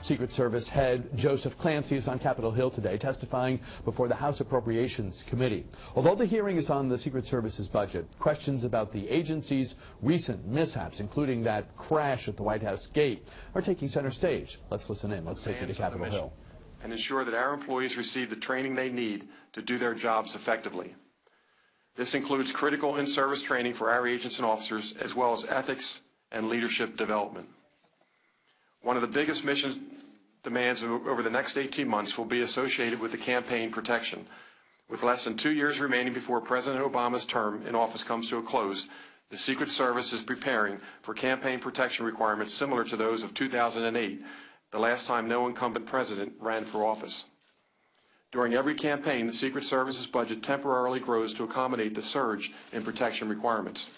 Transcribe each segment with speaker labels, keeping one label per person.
Speaker 1: Secret Service head Joseph Clancy is on Capitol Hill today testifying before the House Appropriations Committee. Although the hearing is on the Secret Service's budget, questions about the agency's recent mishaps, including that crash at the White House gate, are taking center stage. Let's listen in. Let's take you to Capitol Hill.
Speaker 2: And ensure that our employees receive the training they need to do their jobs effectively. This includes critical in-service training for our agents and officers, as well as ethics and leadership development. One of the biggest mission demands over the next 18 months will be associated with the campaign protection. With less than 2 years remaining before President Obama's term in office comes to a close, the Secret Service is preparing for campaign protection requirements similar to those of 2008, the last time no incumbent president ran for office. During every campaign, the Secret Service's budget temporarily grows to accommodate the surge in protection requirements.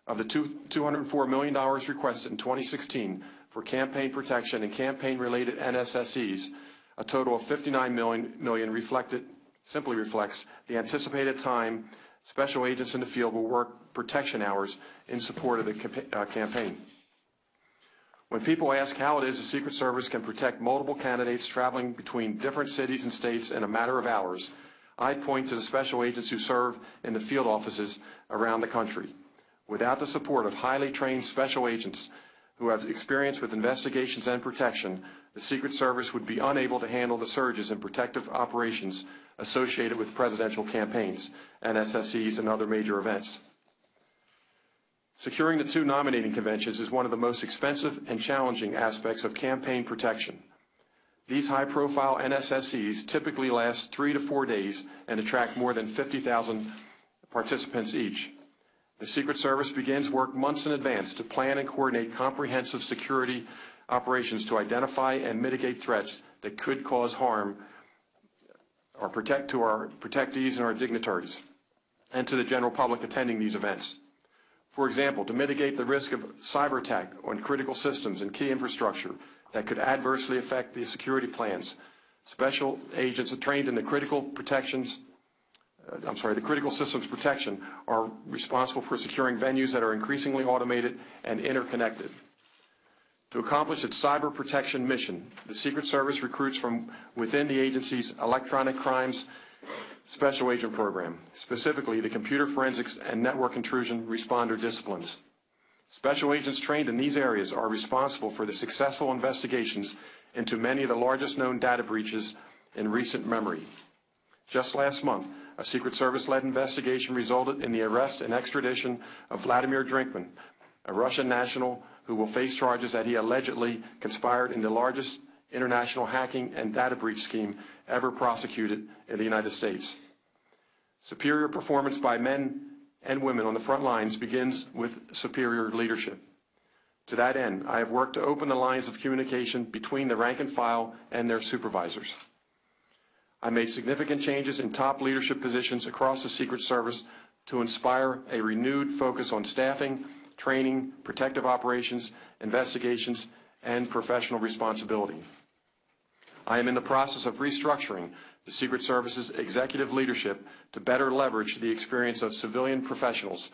Speaker 2: Of the $204 million requested in 2016 for campaign protection and campaign-related NSSEs, a total of $59 million simply reflects the anticipated time special agents in the field will work protection hours in support of the campaign. When people ask how it is the Secret Service can protect multiple candidates traveling between different cities and states in a matter of hours, I point to the special agents who serve in the field offices around the country. Without the support of highly trained special agents who have experience with investigations and protection, the Secret Service would be unable to handle the surges in protective operations associated with presidential campaigns, NSSEs, and other major events. Securing the 2 nominating conventions is one of the most expensive and challenging aspects of campaign protection. These high-profile NSSEs typically last 3 to 4 days and attract more than 50,000 participants each. The Secret Service begins work months in advance to plan and coordinate comprehensive security operations to identify and mitigate threats that could cause harm or to our protectees and our dignitaries, and to the general public attending these events. For example, to mitigate the risk of cyber attack on critical systems and key infrastructure that could adversely affect the security plans, special agents trained in the critical systems protection are responsible for securing venues that are increasingly automated and interconnected. To accomplish its cyber protection mission, the Secret Service recruits from within the agency's electronic crimes special agent program, specifically the computer forensics and network intrusion responder disciplines. Special agents trained in these areas are responsible for the successful investigations into many of the largest known data breaches in recent memory. Just last month, a Secret Service-led investigation resulted in the arrest and extradition of Vladimir Drinkman, a Russian national who will face charges that he allegedly conspired in the largest international hacking and data breach scheme ever prosecuted in the United States. Superior performance by men and women on the front lines begins with superior leadership. To that end, I have worked to open the lines of communication between the rank and file and their supervisors. I made significant changes in top leadership positions across the Secret Service to inspire a renewed focus on staffing, training, protective operations, investigations, and professional responsibility. I am in the process of restructuring the Secret Service's executive leadership to better leverage the experience of civilian professionals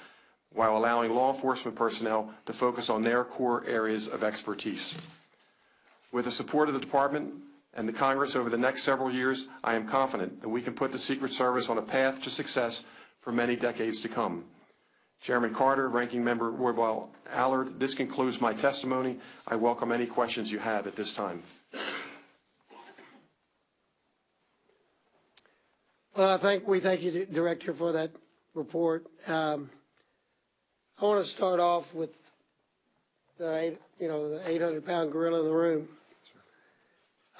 Speaker 2: while allowing law enforcement personnel to focus on their core areas of expertise. With the support of the Department and the Congress over the next several years, I am confident that we can put the Secret Service on a path to success for many decades to come. Chairman Carter, Ranking Member Wardwell-Allard, this concludes my testimony. I welcome any questions you have at this time.
Speaker 3: Well, we thank you, Director, for that report. I want to start off with the 800-pound gorilla in the room.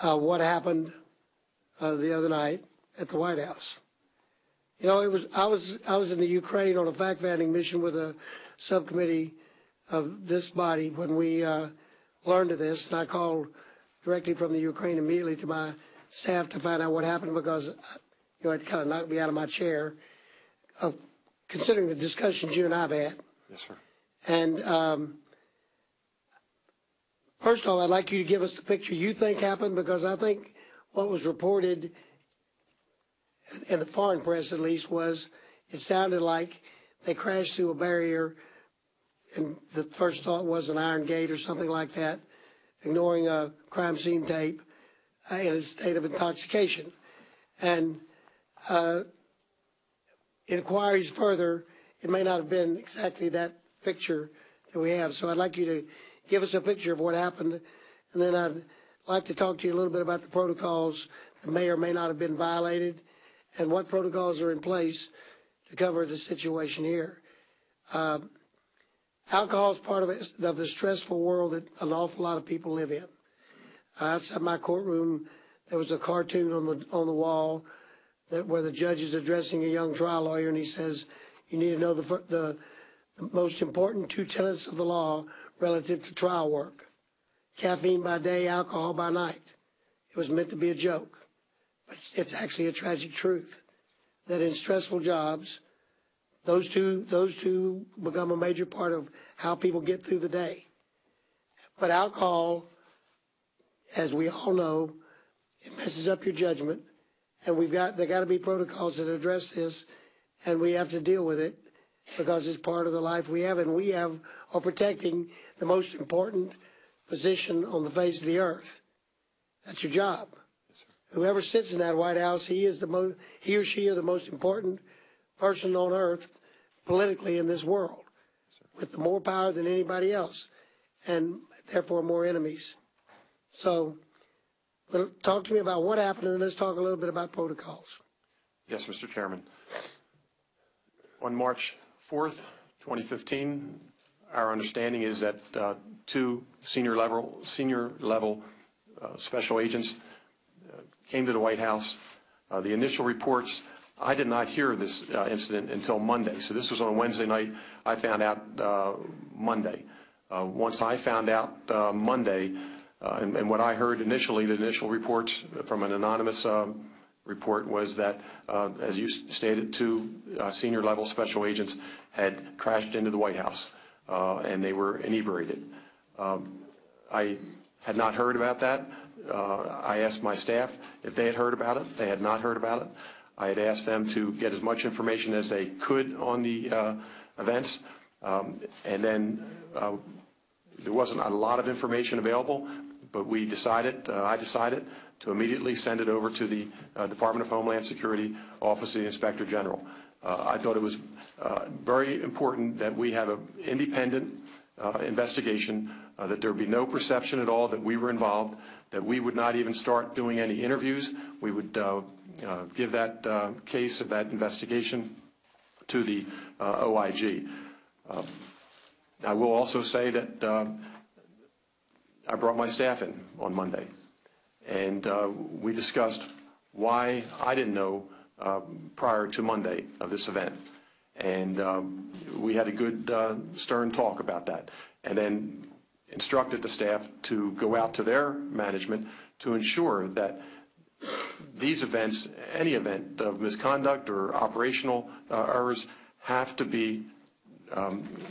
Speaker 3: What happened the other night at the White House? You know, I was in the Ukraine on a fact-finding mission with a subcommittee of this body when we learned of this, and I called directly from the Ukraine immediately to my staff to find out what happened because it kind of knocked me out of my chair, considering the discussions you and I have had.
Speaker 2: Yes, sir.
Speaker 3: And first of all, I'd like you to give us the picture you think happened, because I think what was reported in the foreign press, at least, was it sounded like they crashed through a barrier, and the first thought was an iron gate or something like that, ignoring a crime scene tape in a state of intoxication. And inquiries further, it may not have been exactly that picture that we have. So I'd like you to give us a picture of what happened, and then I'd like to talk to you a little bit about the protocols that may or may not have been violated and what protocols are in place to cover the situation here. Alcohol is part of the stressful world that an awful lot of people live in. Outside my courtroom, there was a cartoon on the wall where the judge is addressing a young trial lawyer, and he says, "You need to know the most important two tenets of the law relative to trial work: caffeine by day, alcohol by night." It was meant to be a joke, but it's actually a tragic truth that in stressful jobs, those two become a major part of how people get through the day. But alcohol, as we all know, it messes up your judgment, and there got to be protocols that address this, and we have to deal with it because it's part of the life we have, and we are protecting the most important position on the face of the earth. That's your job. Yes, sir. Whoever sits in that White House, he or she are the most important person on earth politically in this world, with more power than anybody else, and therefore more enemies. So talk to me about what happened, and then let's talk a little bit about protocols.
Speaker 2: Yes, Mr. Chairman. On March 4th, 2015, our understanding is that two senior level special agents came to the White House. The initial reports, I did not hear of this incident until Monday. So this was on Wednesday night. I found out Monday. Once I found out Monday, and what I heard initially, the initial reports from an anonymous report was that, as you stated, two senior level special agents had crashed into the White House, and they were inebriated. I had not heard about that. I asked my staff if they had heard about it. They had not heard about it. I had asked them to get as much information as they could on the events, and then there wasn't a lot of information available, but I decided to immediately send it over to the Department of Homeland Security Office of the Inspector General. I thought it was very important that we have an independent investigation, that there would be no perception at all that we were involved, that we would not even start doing any interviews. We would give that case of that investigation to the OIG. I will also say that I brought my staff in on Monday, and we discussed why I didn't know prior to Monday of this event. And we had a good stern talk about that, and then instructed the staff to go out to their management to ensure that these events, any event of misconduct or operational errors, have to be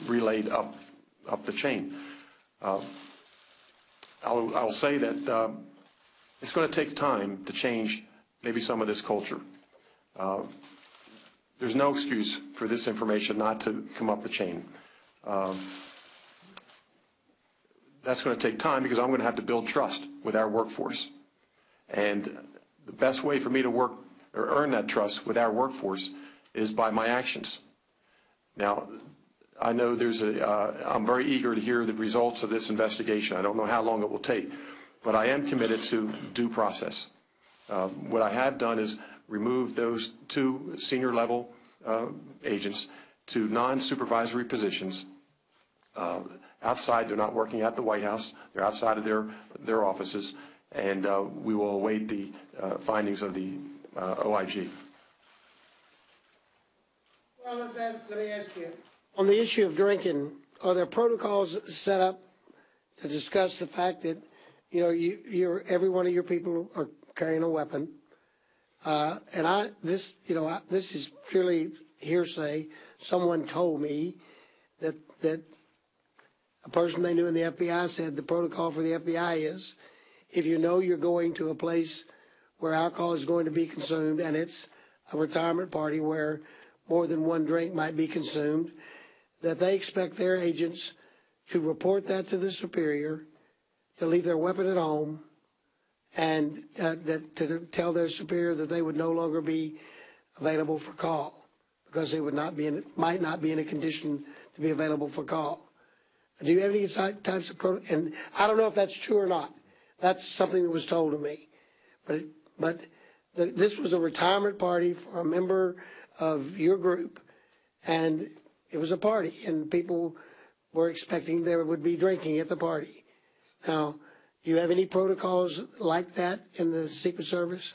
Speaker 2: relayed up the chain. I'll say that it's going to take time to change maybe some of this culture. There's no excuse for this information not to come up the chain. That's going to take time because I'm going to have to build trust with our workforce. And the best way for me to work or earn that trust with our workforce is by my actions. Now, I know I'm very eager to hear the results of this investigation. I don't know how long it will take, but I am committed to due process. What I have done is remove those two senior level agents to non-supervisory positions. Outside, they're not working at the White House. They're outside of their offices, and we will await the findings of the OIG.
Speaker 3: Well, let me ask you. On the issue of drinking, are there protocols set up to discuss the fact that, every one of your people are carrying a weapon? This is purely hearsay. Someone told me that a person they knew in the FBI said the protocol for the FBI is, if you know you're going to a place where alcohol is going to be consumed and it's a retirement party where more than one drink might be consumed, that they expect their agents to report that to the superior, to leave their weapon at home and to tell their superior that they would no longer be available for call because they might not be in a condition to be available for call. Do you have any types of protocol? And I don't know if that's true or not. That's something that was told to me. But this was a retirement party for a member of your group, and it was a party, and people were expecting there would be drinking at the party. Now, do you have any protocols like that in the Secret Service?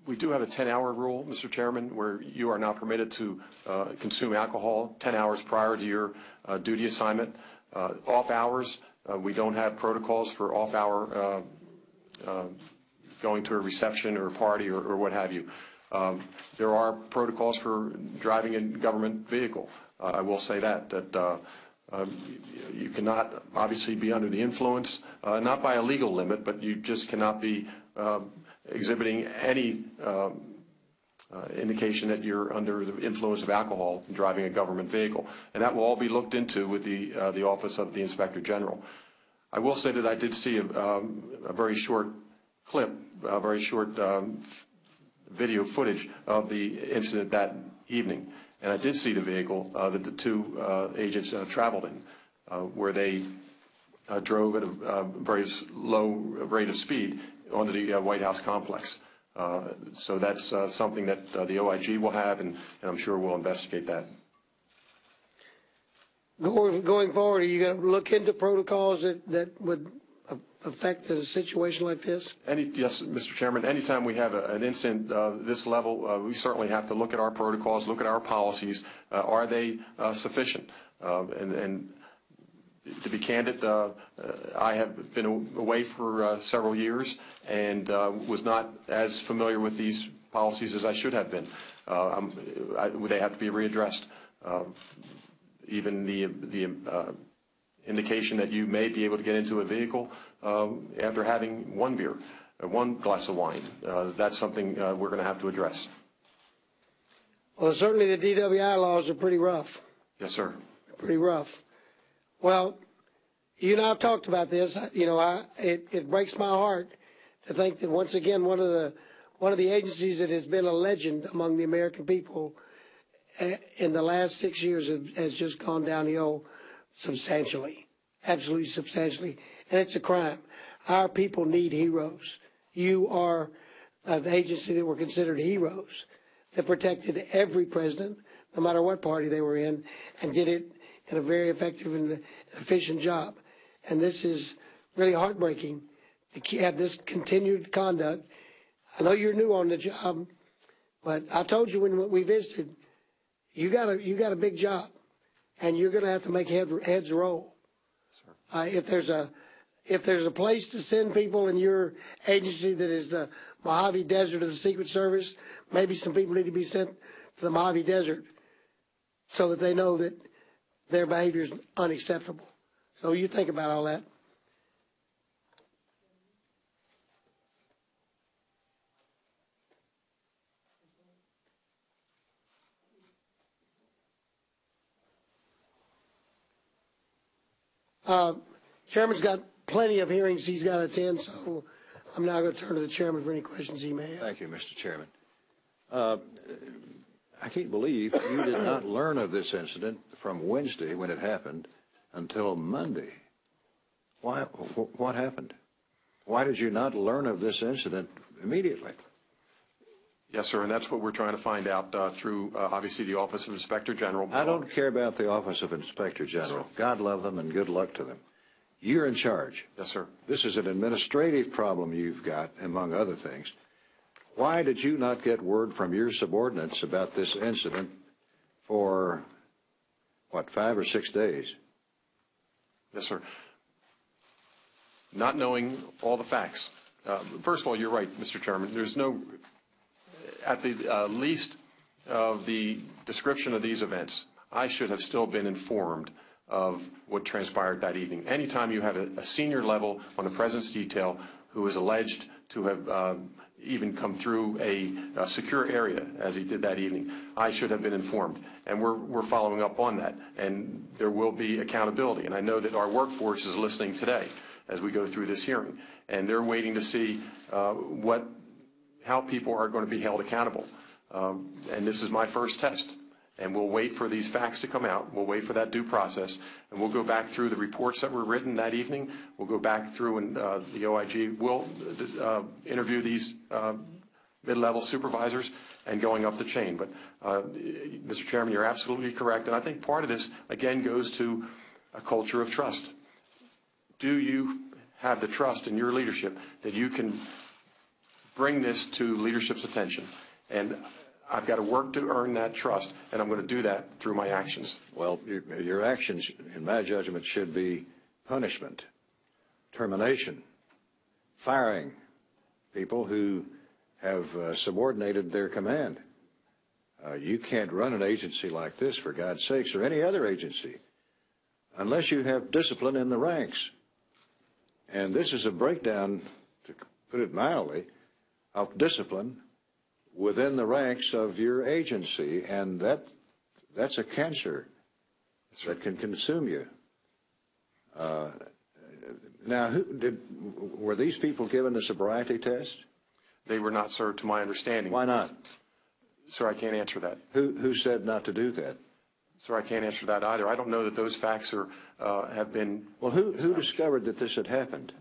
Speaker 2: We do have a 10-hour rule, Mr. Chairman, where you are not permitted to consume alcohol 10 hours prior to your duty assignment. Off hours, we don't have protocols for off-hour going to a reception or a party or what have you. There are protocols for driving a government vehicle. I will say that you cannot obviously be under the influence, not by a legal limit, but you just cannot be exhibiting any indication that you're under the influence of alcohol driving a government vehicle. And that will all be looked into with the Office of the Inspector General. I will say that I did see a very short clip, a very short video footage of the incident that evening. And I did see the vehicle that the two agents traveled in, where they drove at a very low rate of speed onto the White House complex. So that's something that the OIG will have, and I'm sure we'll investigate that.
Speaker 3: Going forward, are you going to look into protocols that would affect a situation like this?
Speaker 2: Yes, Mr. Chairman. Anytime we have an incident this level, we certainly have to look at our protocols, look at our policies. Are they sufficient? And to be candid, I have been away for several years and was not as familiar with these policies as I should have been. They have to be readdressed. Even the indication that you may be able to get into a vehicle after having one beer, one glass of wine, that's something we're going to have to address.
Speaker 3: Well, certainly the DWI laws are pretty rough.
Speaker 2: Yes, sir.
Speaker 3: Pretty rough. Well, you and I have talked about this. It breaks my heart to think that once again one of the agencies that has been a legend among the American people in the last 6 years has just gone downhill substantially, absolutely substantially, and it's a crime. Our people need heroes. You are an agency that were considered heroes that protected every president, no matter what party they were in, and did it in a very effective and efficient job. And this is really heartbreaking to have this continued conduct. I know you're new on the job, but I told you when we visited, you got a big job, and you're going to have to make heads roll. If there's a place to send people in your agency that is the Mojave Desert of the Secret Service, maybe some people need to be sent to the Mojave Desert so that they know that their behavior is unacceptable. So you think about all that. Chairman's got plenty of hearings he's got to attend, so I'm now going to turn to the chairman for any questions he may have.
Speaker 4: Thank you, Mr. Chairman. I can't believe you did not learn of this incident from Wednesday when it happened until Monday. Why? What happened? Why did you not learn of this incident immediately?
Speaker 2: Yes, sir, and that's what we're trying to find out through, obviously, the Office of Inspector General.
Speaker 4: I don't care about the Office of Inspector General. God love them and good luck to them. You're in charge.
Speaker 2: Yes, sir.
Speaker 4: This is an administrative problem you've got, among other things. Why did you not get word from your subordinates about this incident for, 5 or 6 days?
Speaker 2: Yes, sir. Not knowing all the facts. First of all, you're right, Mr. Chairman. There's no, at the least of the description of these events, I should have still been informed of what transpired that evening. Anytime you have a senior level on the President's detail who is alleged to have even come through a secure area, as he did that evening, I should have been informed. And we're following up on that. And there will be accountability. And I know that our workforce is listening today. as we go through this hearing. And they're waiting to see how people are going to be held accountable. And this is my first test. And we'll wait for these facts to come out. We'll wait for that due process. And we'll go back through the reports that were written that evening. We'll go back through and the OIG will interview these mid-level supervisors and going up the chain. But, Mr. Chairman, you're absolutely correct. And I think part of this, again, goes to a culture of trust. Do you have the trust in your leadership that you can bring this to leadership's attention? And I've got to work to earn that trust, and I'm going to do that through my actions.
Speaker 4: Well, your actions, in my judgment, should be punishment, termination, firing people who have subordinated their command. You can't run an agency like this, for God's sakes, or any other agency, unless you have discipline in the ranks. And this is a breakdown, to put it mildly, of discipline within the ranks of your agency, and that's a cancer that can consume you. Now, were these people given the sobriety test?
Speaker 2: They were not, sir, to my understanding.
Speaker 4: Why not?
Speaker 2: Sir, I can't answer that.
Speaker 4: Who said not to do that?
Speaker 2: Sir, I can't answer that either. I don't know that those facts have been...
Speaker 4: Well, who discovered that this had happened?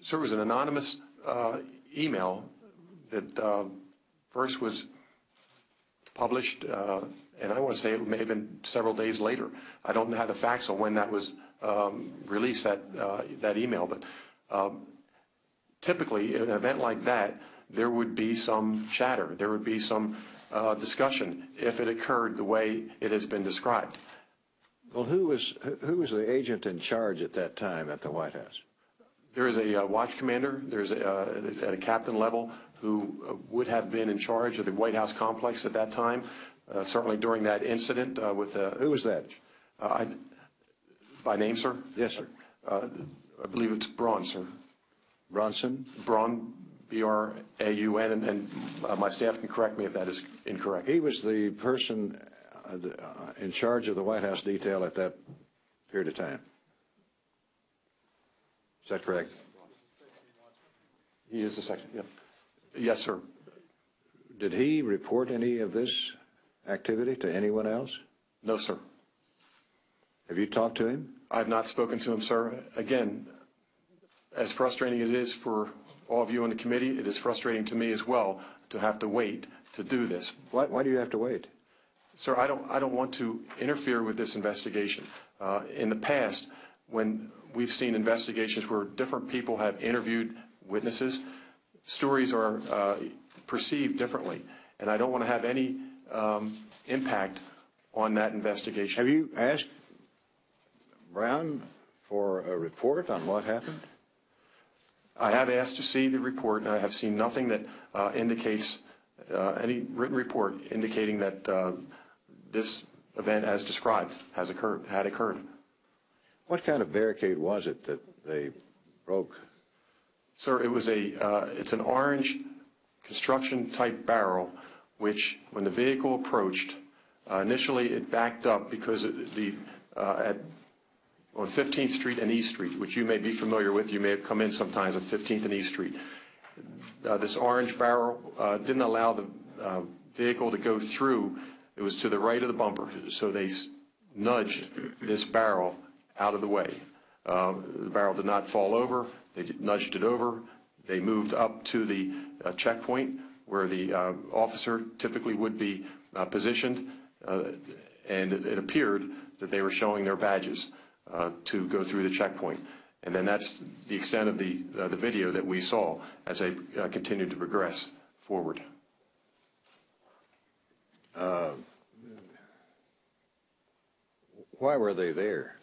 Speaker 2: Sir, it was an anonymous email that first was published, and I want to say it may have been several days later. I don't have the facts on when that was released, that email, but typically in an event like that, there would be some chatter. There would be some discussion if it occurred the way it has been described.
Speaker 4: Well, who was the agent in charge at that time at the White House?
Speaker 2: There is a watch commander. There's at a captain level who would have been in charge of the White House complex at that time, certainly during that incident with...
Speaker 4: Who was that?
Speaker 2: By name, sir?
Speaker 4: Yes, sir.
Speaker 2: I believe it's Braun, sir.
Speaker 4: Bronson?
Speaker 2: Braun, B-R-A-U-N, and my staff can correct me if that is incorrect.
Speaker 4: He was the person in charge of the White House detail at that period of time. Is that correct?
Speaker 2: He is the second, yeah. Yes, sir.
Speaker 4: Did he report any of this activity to anyone else?
Speaker 2: No, sir.
Speaker 4: Have you talked to him?
Speaker 2: I have not spoken to him, sir. Again, as frustrating as it is for all of you on the committee, it is frustrating to me as well to have to wait to do this.
Speaker 4: Why do you have to wait?
Speaker 2: Sir, I don't want to interfere with this investigation. In the past, when we've seen investigations where different people have interviewed witnesses, stories are perceived differently, and I don't want to have any impact on that investigation.
Speaker 4: Have you asked Brown for a report on what happened?
Speaker 2: I have asked to see the report, and I have seen nothing that indicates any written report indicating that this event, as described, had occurred.
Speaker 4: What kind of barricade was it that they broke?
Speaker 2: Sir, it was it's an orange construction type barrel, which when the vehicle approached, initially it backed up because on 15th Street and East Street, which you may be familiar with, you may have come in sometimes at 15th and East Street. This orange barrel didn't allow the vehicle to go through. It was to the right of the bumper, so they nudged this barrel out of the way. The barrel did not fall over. They nudged it over. They moved up to the checkpoint where the officer typically would be positioned, and it appeared that they were showing their badges to go through the checkpoint. And then that's the extent of the video that we saw as they continued to progress forward.
Speaker 4: Why were they there?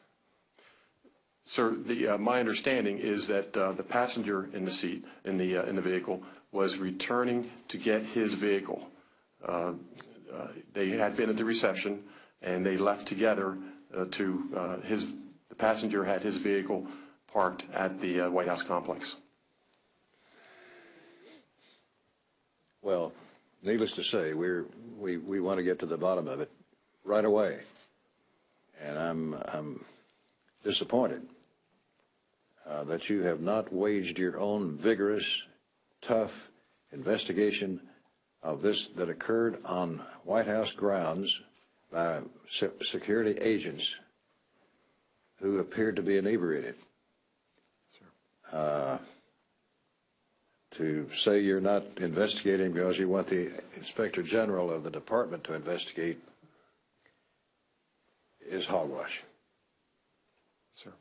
Speaker 2: Sir, my understanding is that the passenger in the seat in the vehicle was returning to get his vehicle. They had been at the reception, and they left together. The passenger had his vehicle parked at the White House complex.
Speaker 4: Well, needless to say, we want to get to the bottom of it right away, and I'm disappointed that you have not waged your own vigorous, tough investigation of this that occurred on White House grounds by security agents who appeared to be inebriated. To say you're not investigating because you want the Inspector General of the department to investigate is hogwash.
Speaker 2: Sir.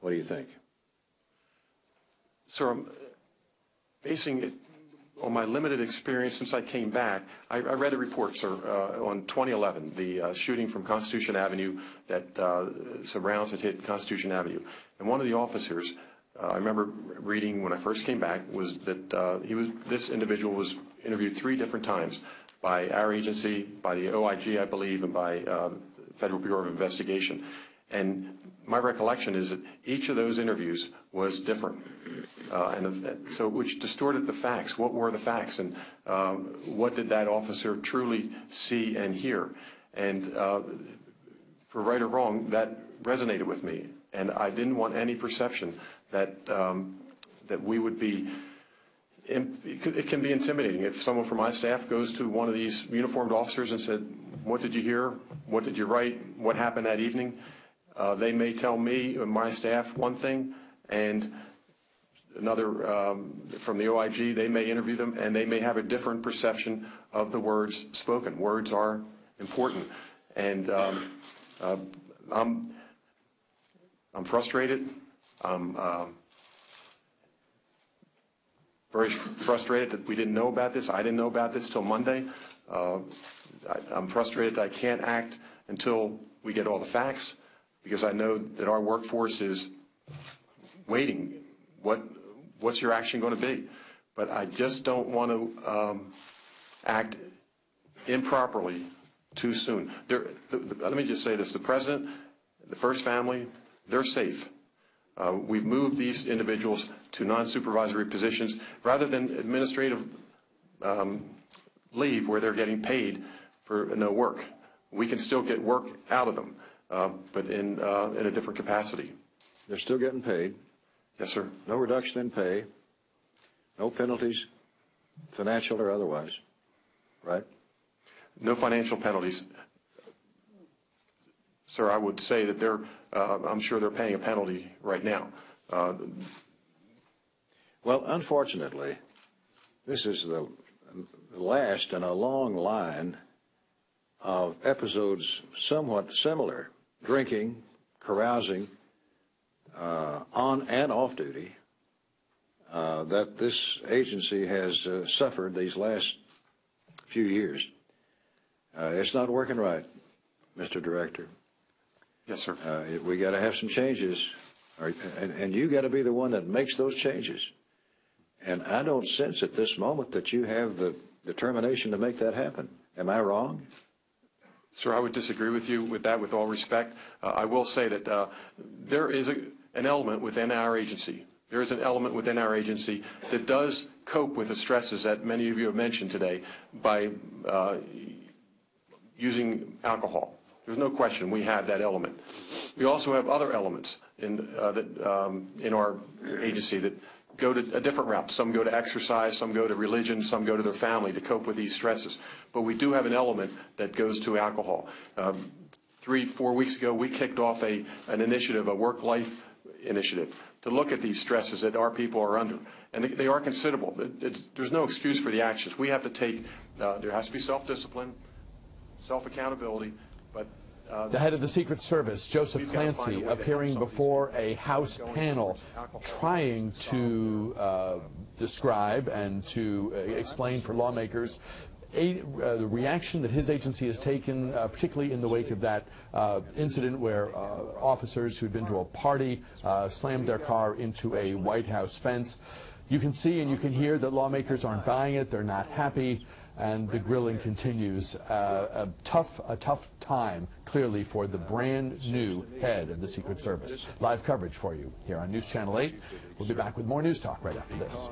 Speaker 4: What do you think?
Speaker 2: Sir, I'm basing it on my limited experience since I came back. I read the report, sir, on 2011, the shooting from Constitution Avenue that some rounds had hit Constitution Avenue. And one of the officers, I remember reading when I first came back, was that this individual was interviewed 3 different times by our agency, by the OIG, I believe, and by the Federal Bureau of Investigation. And my recollection is that each of those interviews was different, so which distorted the facts. What were the facts, and what did that officer truly see and hear? And for right or wrong, that resonated with me, and I didn't want any perception that we would be. It can be intimidating if someone from my staff goes to one of these uniformed officers and said, "What did you hear? What did you write? What happened that evening?" They may tell me and my staff one thing, and another from the OIG, they may interview them, and they may have a different perception of the words spoken. Words are important, and I'm frustrated. I'm very frustrated that we didn't know about this. I didn't know about this till Monday. I'm frustrated that I can't act until we get all the facts, because I know that our workforce is waiting. What's your action going to be? But I just don't want to act improperly too soon. Let me just say this. The President, the First Family, they're safe. We've moved these individuals to non-supervisory positions rather than administrative leave where they're getting paid for no work. We can still get work out of them, but in a different capacity.
Speaker 4: They're still getting paid.
Speaker 2: Yes, sir.
Speaker 4: No reduction in pay. No penalties, financial or otherwise, right?
Speaker 2: No financial penalties. Sir, I would say that I'm sure they're paying a penalty right now.
Speaker 4: Well, unfortunately, this is the last in a long line of episodes somewhat similar, drinking, carousing, on and off duty, that this agency has suffered these last few years. It's not working right, Mr. Director.
Speaker 2: Yes, sir.
Speaker 4: We got to have some changes, and you got to be the one that makes those changes. And I don't sense at this moment that you have the determination to make that happen. Am I wrong?
Speaker 2: Sir, I would disagree with you with that, with all respect. I will say that there is an element within our agency. There is an element within our agency that does cope with the stresses that many of you have mentioned today by using alcohol. There's no question we have that element. We also have other elements in our agency that go to a different route. Some go to exercise, some go to religion, some go to their family to cope with these stresses. But we do have an element that goes to alcohol. 3-4 weeks ago, we kicked off an initiative, a work-life initiative, to look at these stresses that our people are under. And they are considerable. There's no excuse for the actions. We have to take, there has to be self-discipline, self-accountability, but
Speaker 1: the head of the Secret Service, Joseph Clancy, appearing before a House panel trying to describe and to explain for lawmakers the reaction that his agency has taken, particularly in the wake of that incident where officers who'd been to a party slammed their car into a White House fence. You can see and you can hear that lawmakers aren't buying it. They're not happy. And the grilling continues. A tough time, clearly, for the brand new head of the Secret Service. Live coverage for you here on News Channel 8. We'll be back with more News Talk right after this.